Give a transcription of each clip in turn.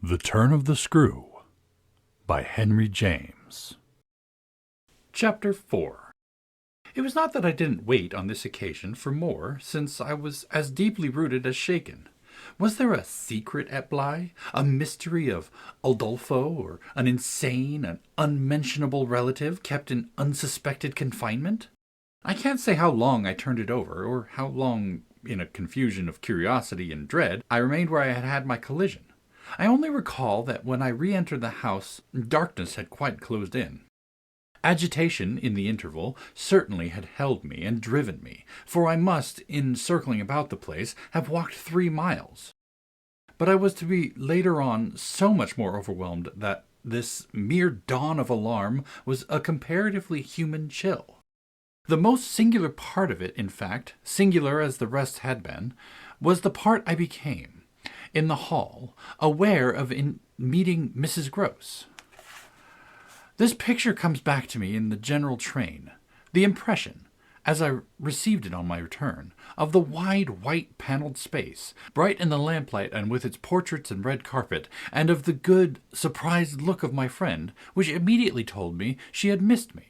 The Turn of the Screw by Henry James. Chapter 4. It was not that I didn't wait on this occasion for more, since I was as deeply rooted as shaken. Was there a secret at Bly, a mystery of Udolpho, or an insane, an unmentionable relative kept in unsuspected confinement? I can't say how long I turned it over, or how long, in a confusion of curiosity and dread, I remained where I had had my collision. I only recall that when I re-entered the house, darkness had quite closed in. Agitation, in the interval, certainly had held me and driven me, for I must, in circling about the place, have walked 3 miles. But I was to be later on so much more overwhelmed that this mere dawn of alarm was a comparatively human chill. The most singular part of it, in fact, singular as the rest had been, was the part I became, in the hall, aware of in meeting Mrs. Grose. This picture comes back to me in the general train, the impression, as I received it on my return, of the wide white panelled space, bright in the lamplight and with its portraits and red carpet, and of the good, surprised look of my friend, which immediately told me she had missed me.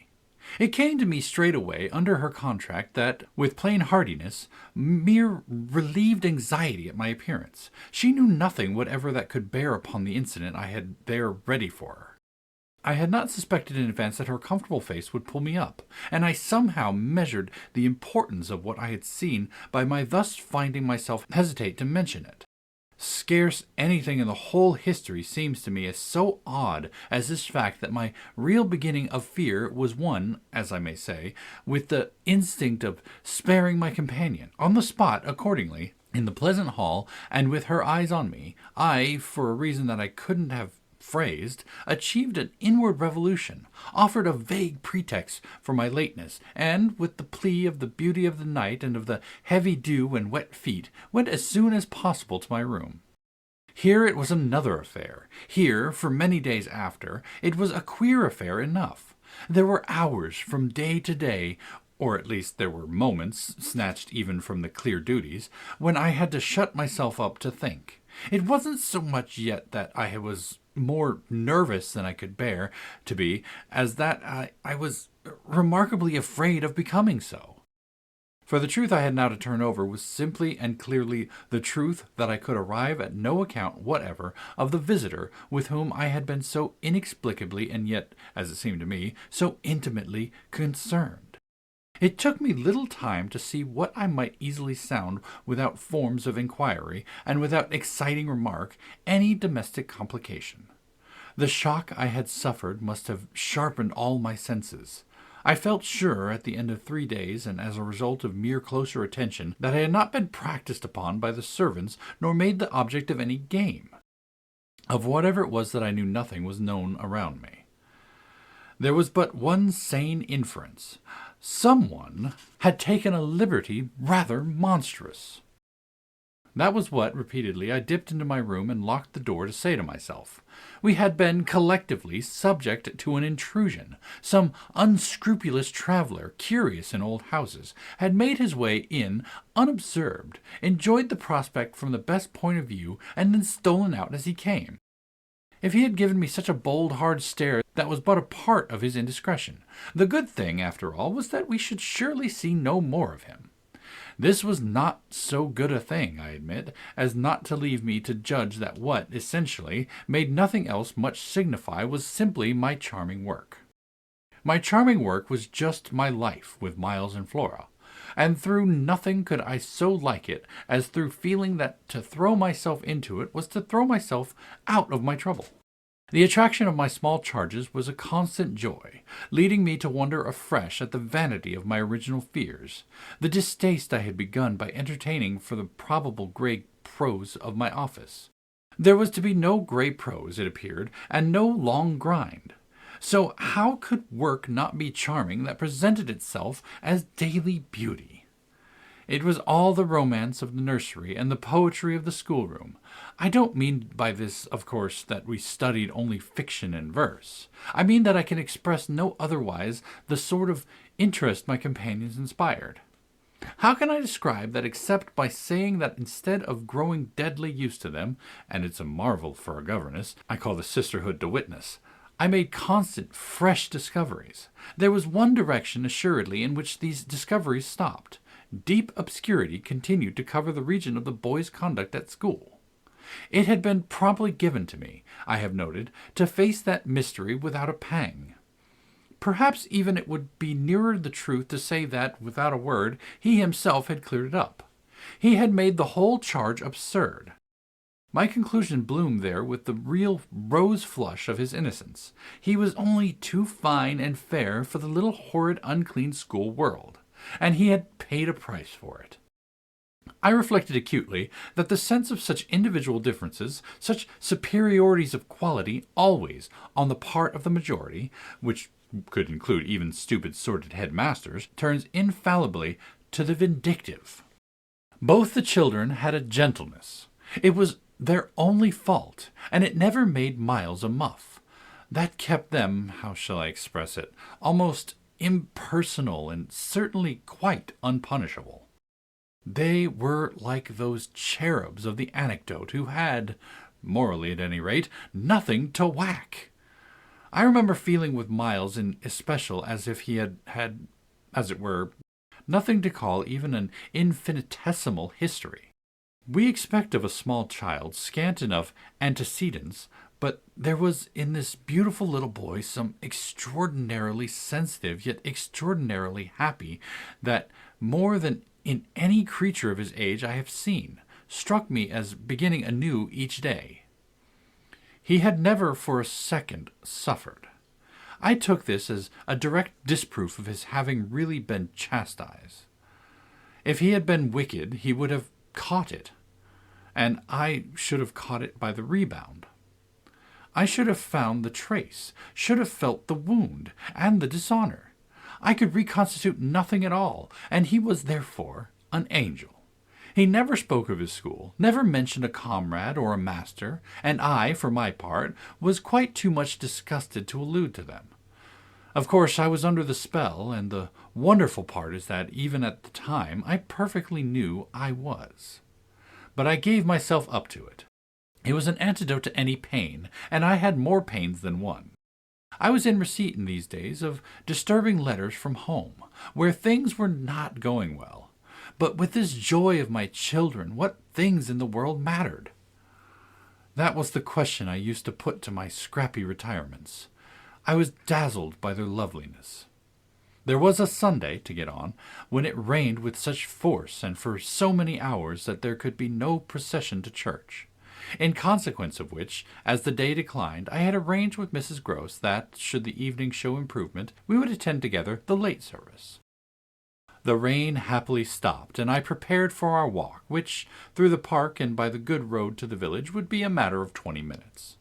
It came to me straightway, under her contract, that, with plain heartiness, mere relieved anxiety at my appearance. She knew nothing whatever that could bear upon the incident I had there ready for her. I had not suspected in advance that her comfortable face would pull me up, and I somehow measured the importance of what I had seen by my thus finding myself hesitate to mention it. Scarce anything in the whole history seems to me as so odd as this fact that my real beginning of fear was one, as I may say, with the instinct of sparing my companion. On the spot, accordingly, in the pleasant hall, and with her eyes on me, I, for a reason that I couldn't have phrased, achieved an inward revolution, offered a vague pretext for my lateness, and, with the plea of the beauty of the night and of the heavy dew and wet feet, went as soon as possible to my room. Here it was another affair. Here, for many days after, it was a queer affair enough. There were hours from day to day, or at least there were moments, snatched even from the clear duties, when I had to shut myself up to think. It wasn't so much yet that I was more nervous than I could bear to be, as that I was remarkably afraid of becoming so. For the truth I had now to turn over was simply and clearly the truth that I could arrive at no account whatever of the visitor with whom I had been so inexplicably and yet, as it seemed to me, so intimately concerned. It took me little time to see what I might easily sound without forms of inquiry, and without exciting remark, any domestic complication. The shock I had suffered must have sharpened all my senses. I felt sure at the end of 3 days, and as a result of mere closer attention, that I had not been practised upon by the servants, nor made the object of any game. Of whatever it was that I knew, nothing was known around me. There was but one sane inference. Someone had taken a liberty rather monstrous. That was what, repeatedly, I dipped into my room and locked the door to say to myself. We had been, collectively, subject to an intrusion. Some unscrupulous traveller, curious in old houses, had made his way in unobserved, enjoyed the prospect from the best point of view, and then stolen out as he came. If he had given me such a bold, hard stare, that was but a part of his indiscretion. The good thing, after all, was that we should surely see no more of him. This was not so good a thing, I admit, as not to leave me to judge that what, essentially, made nothing else much signify was simply my charming work. My charming work was just my life with Miles and Flora, and through nothing could I so like it as through feeling that to throw myself into it was to throw myself out of my trouble. The attraction of my small charges was a constant joy, leading me to wonder afresh at the vanity of my original fears, the distaste I had begun by entertaining for the probable grey prose of my office. There was to be no grey prose, it appeared, and no long grind. So how could work not be charming that presented itself as daily beauty? It was all the romance of the nursery and the poetry of the schoolroom. I don't mean by this, of course, that we studied only fiction and verse. I mean that I can express no otherwise the sort of interest my companions inspired. How can I describe that except by saying that instead of growing deadly used to them, and it's a marvel for a governess, I call the sisterhood to witness, I made constant, fresh discoveries. There was one direction, assuredly, in which these discoveries stopped. Deep obscurity continued to cover the region of the boy's conduct at school. It had been promptly given to me, I have noted, to face that mystery without a pang. Perhaps even it would be nearer the truth to say that, without a word, he himself had cleared it up. He had made the whole charge absurd. My conclusion bloomed there with the real rose flush of his innocence. He was only too fine and fair for the little horrid unclean school world, and he had paid a price for it. I reflected acutely that the sense of such individual differences, such superiorities of quality, always, on the part of the majority, which could include even stupid sordid headmasters, turns infallibly to the vindictive. Both the children had a gentleness. It was their only fault, and it never made Miles a muff. That kept them, how shall I express it, almost impersonal and certainly quite unpunishable. They were like those cherubs of the anecdote who had, morally at any rate, nothing to whack. I remember feeling with Miles in especial as if he had, as it were, nothing to call even an infinitesimal history. We expect of a small child scant enough antecedents, but there was in this beautiful little boy some extraordinarily sensitive yet extraordinarily happy that, more than in any creature of his age I have seen, struck me as beginning anew each day. He had never for a second suffered. I took this as a direct disproof of his having really been chastised. If he had been wicked, he would have caught it, and I should have caught it by the rebound. I should have found the trace, should have felt the wound and the dishonor. I could reconstitute nothing at all, and he was therefore an angel. He never spoke of his school, never mentioned a comrade or a master, and I, for my part, was quite too much disgusted to allude to them. Of course, I was under the spell, and the wonderful part is that, even at the time, I perfectly knew I was. But I gave myself up to it. It was an antidote to any pain, and I had more pains than one. I was in receipt in these days of disturbing letters from home, where things were not going well. But with this joy of my children, what things in the world mattered? That was the question I used to put to my scrappy retirements. I was dazzled by their loveliness. There was a Sunday, to get on, when it rained with such force and for so many hours that there could be no procession to church. In consequence of which, as the day declined, I had arranged with Mrs. Grose that, should the evening show improvement, we would attend together the late service. The rain happily stopped, and I prepared for our walk, which, through the park and by the good road to the village, would be a matter of 20 minutes.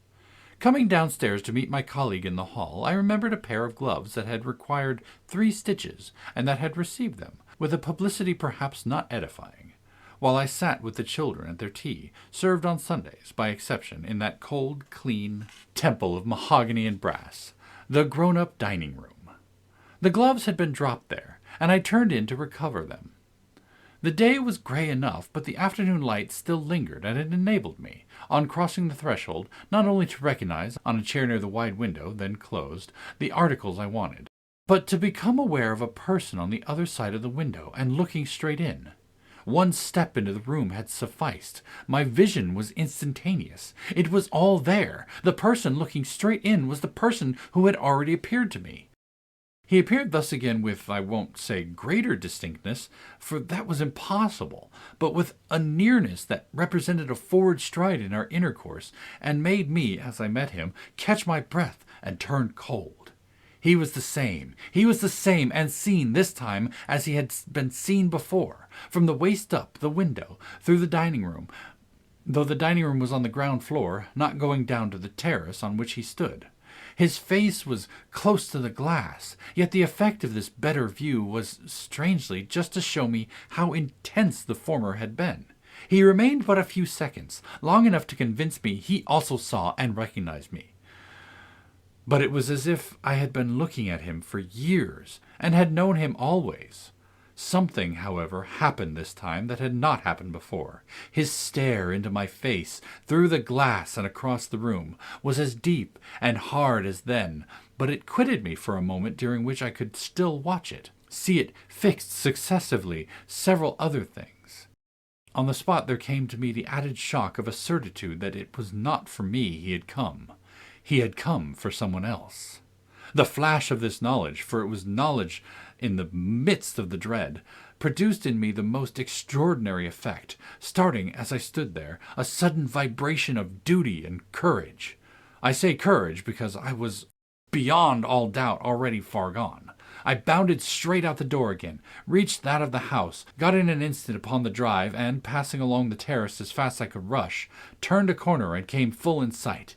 Coming downstairs to meet my colleague in the hall, I remembered a pair of gloves that had required 3 stitches, and that had received them, with a publicity perhaps not edifying, while I sat with the children at their tea, served on Sundays, by exception, in that cold, clean temple of mahogany and brass, the grown-up dining-room. The gloves had been dropped there, and I turned in to recover them. The day was gray enough, but the afternoon light still lingered, and it enabled me, on crossing the threshold, not only to recognize, on a chair near the wide window, then closed, the articles I wanted, but to become aware of a person on the other side of the window, and looking straight in. One step into the room had sufficed. My vision was instantaneous. It was all there. The person looking straight in was the person who had already appeared to me. He appeared thus again with, I won't say greater distinctness, for that was impossible, but with a nearness that represented a forward stride in our intercourse, and made me, as I met him, catch my breath and turn cold. He was the same, and seen this time as he had been seen before, from the waist up the window, through the dining-room, though the dining-room was on the ground floor, not going down to the terrace on which he stood. His face was close to the glass, yet the effect of this better view was, strangely, just to show me how intense the former had been. He remained but a few seconds, long enough to convince me he also saw and recognized me. But it was as if I had been looking at him for years, and had known him always. Something, however, happened this time that had not happened before. His stare into my face, through the glass and across the room, was as deep and hard as then, but it quitted me for a moment during which I could still watch it, see it fixed successively several other things. On the spot there came to me the added shock of a certitude that it was not for me he had come. He had come for someone else. The flash of this knowledge, for it was knowledge in the midst of the dread, produced in me the most extraordinary effect, starting, as I stood there, a sudden vibration of duty and courage. I say courage because I was beyond all doubt already far gone. I bounded straight out the door again, reached that of the house, got in an instant upon the drive, and, passing along the terrace as fast as I could rush, turned a corner and came full in sight.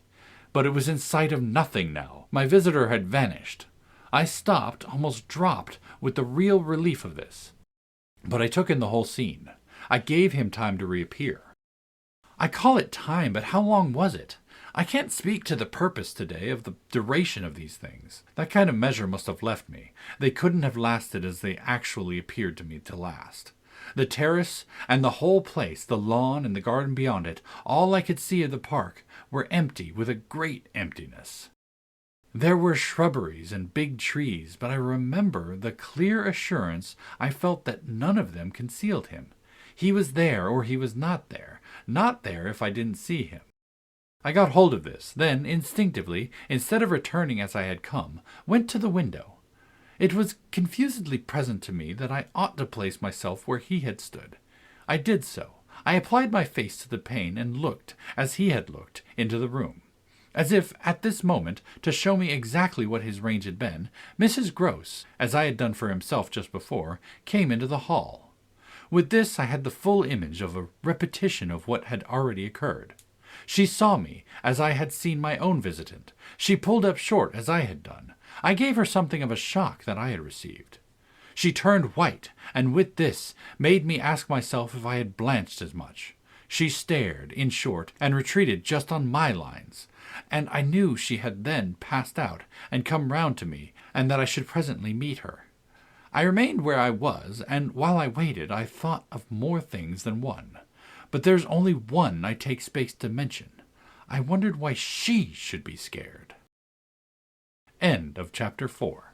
But it was in sight of nothing now. My visitor had vanished. I stopped, almost dropped, with the real relief of this. But I took in the whole scene. I gave him time to reappear. I call it time, but how long was it? I can't speak to the purpose today of the duration of these things. That kind of measure must have left me. They couldn't have lasted as they actually appeared to me to last. The terrace and the whole place, the lawn and the garden beyond it, all I could see of the park, were empty with a great emptiness. There were shrubberies and big trees, but I remember the clear assurance I felt that none of them concealed him. He was there or he was not there if I didn't see him. I got hold of this, then, instinctively, instead of returning as I had come, went to the window. It was confusedly present to me that I ought to place myself where he had stood. I did so. I applied my face to the pane and looked, as he had looked, into the room. As if, at this moment, to show me exactly what his range had been, Mrs. Grose, as I had done for himself just before, came into the hall. With this I had the full image of a repetition of what had already occurred. She saw me, as I had seen my own visitant. She pulled up short, as I had done. I gave her something of a shock that I had received. She turned white, and with this made me ask myself if I had blanched as much. She stared, in short, and retreated just on my lines, and I knew she had then passed out and come round to me, and that I should presently meet her. I remained where I was, and while I waited I thought of more things than one. But there's only one I take space to mention. I wondered why she should be scared. End of chapter 4.